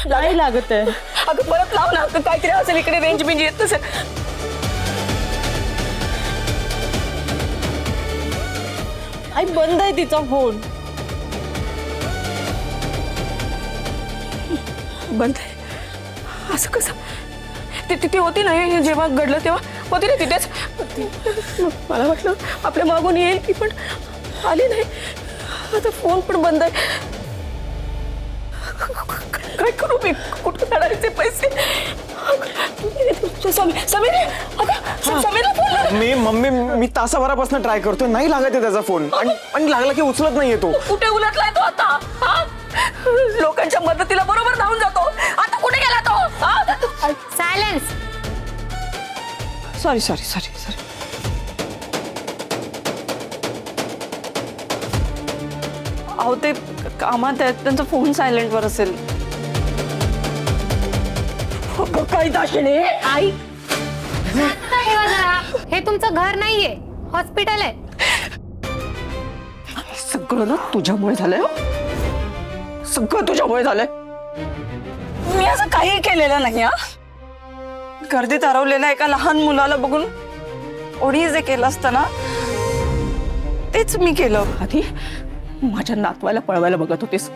नाही लागत आहे. अगं परत लाव ना, काहीतरी असेल इकडे, रेंज बिंज येत नसेल. आई बंद आहे तिचा फोन. बंद आहे? असं कसं? ती तिथे होती ना जेव्हा घडलं तेव्हा होती ना तिथेच. मला वाटलं आपल्या मागून येईल की, पण आली नाही. आता फोन पण बंद आहे. काय करू मी? कुठे काढायचे पैसे? मम्मी मी तासाभरापासून ट्राय करतोय, नाही लागत आहे त्याचा फोन. आणि लागला की उचलत नाहीये तो. कुठे उलटलाय तो आता? लोकांच्या मदतीला बरोबर धावून जातो. आता कुठे गेला तो? Silence. Sorry sorry sorry sorry. अहो ते कामात आहेत, त्यांचा फोन सायलेंटवर असेल. काय दाशिने? आई ठेवा जरा. हे तुमचं घर नाहीये, हॉस्पिटल आहे. सगळं ना तुझ्यामुळे झालंय. सगळं तुझ्यामुळे झालंय. मी असं काही केलेलं नाही. गर्दीत हरवलेल्या एका लहान मुलाला बघून ओढी जे केलं असतं ना, तेच मी केलं. आधी माझ्या नातवाला पळवायला बघत होतीस,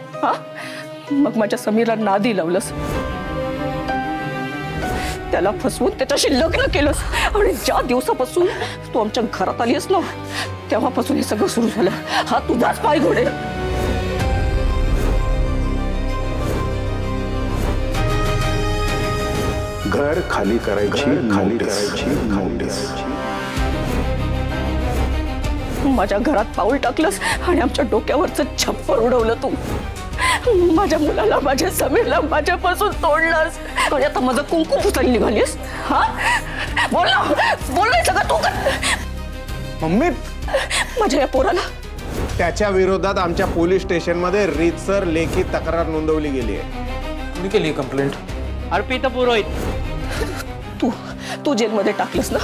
मग माझ्या समीरला नादी लावलंस, त्याला फसवून त्याच्याशी लग्न केलंस. आणि ज्या दिवसापासून तू आमच्या घरात आलीस ना, तेव्हापासून हे सगळं सुरू झालं. हा तुझाच पाय घोडे. घर खाली करायची नोटीस. माझ्या घरात पाऊल टाकलंस आणि आमच्या डोक्यावरचं छप्पर उडवलं तू. माझ्या मुलाला, माझ्या समीरला माझ्यापासून तोडलंस. आणि आता माझं कुंकू पुसायला निघालीस. बोल सगळं तू कर. मम्मी माझ्या या पोराला त्याच्या विरोधात आमच्या पोलीस स्टेशनमध्ये रीतसर लेखी तक्रार नोंदवली गेली आहे. मी केली कंप्लेंट. अर्पिता पुरोहित. तू जेलमध्ये टाकलंस ना.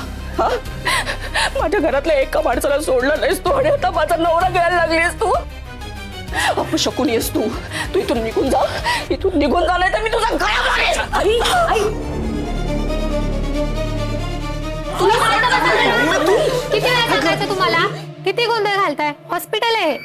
माझ्या घरातल्या एका माणसाला सोडलं नाहीस तू, आणि आता माझा नवरा घ्यायला लागलीस तू. अपशकुन येस तू. तू इथून निघून जा. इथून निघून झालंय तर मी तुझा गळा मारेन. आई आई किती वेळा सांगायचं तुम्हाला? किती गोंधळ घालताय? हॉस्पिटल आहे.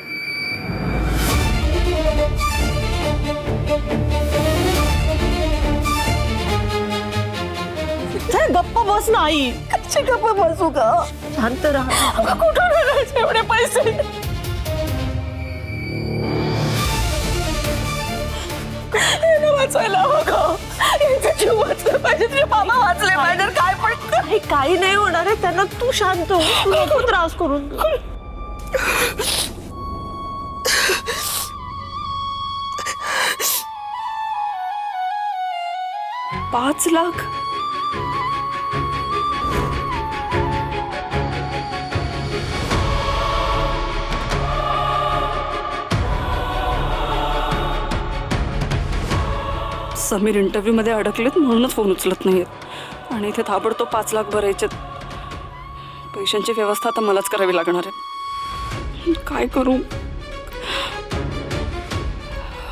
गप्पा बस ना आई. कशी गप्प बसू का? शांत राहा. कुठून आणायचे एवढे पैसे? यांना वाचायला हवं का? यांचा जीव वाचला पाहिजे, तुझे मामा वाचले पाहिजे. काय पण आई काही नाही होणार आहे त्यांना. तू शांत हो. तू नको त्रास करून. 5 लाख. समीर इंटरव्ह्यू मध्ये अडकलेत म्हणूनच फोन उचलत नाहीत. आणि इथे ताबडतोब 5 लाख भरायचेत. पैशांची व्यवस्था आता मलाच करावी लागणार आहे. काय करू?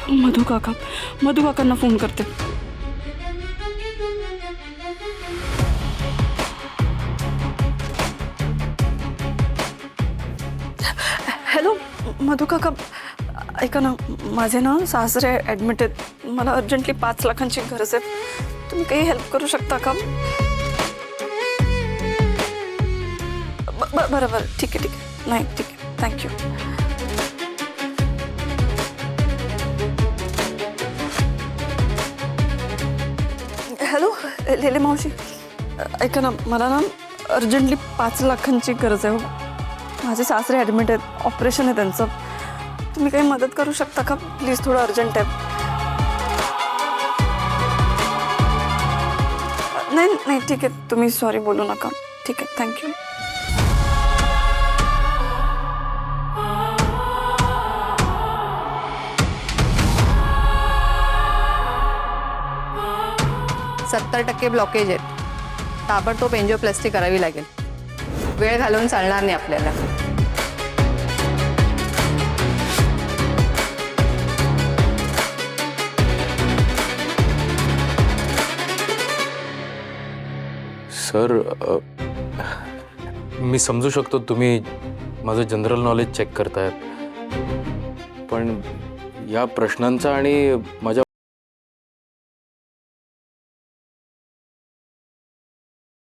मधु काकांना फोन करते. हॅलो मधु काका, ऐका ना, माझे ना सासरे ॲडमिट आहेत. मला अर्जंटली 5 लाखांची गरज आहे. तुम्ही काही हेल्प करू शकता का? बरं ठीक आहे. नाही ठीक आहे, थँक्यू. हॅलो लेले मावशी, ऐका ना, मला ना अर्जंटली 5 लाखांची गरज आहे. माझे सासरे ॲडमिट आहेत, ऑपरेशन आहे त्यांचं. तुम्ही काही मदत करू शकता का प्लीज? थोडं अर्जंट आहे. नाही ठीक आहे, तुम्ही सॉरी बोलू नका. ठीक आहे, थँक्यू. %70 ब्लॉकेज आहेत. ताबडतोब एंजिओप्लास्टी करावी लागेल. वेळ घालवून चालणार नाही आपल्याला. सर मी समजू शकतो तुम्ही माझं जनरल नॉलेज चेक करतायत, पण या प्रश्नांचा आणि माझ्या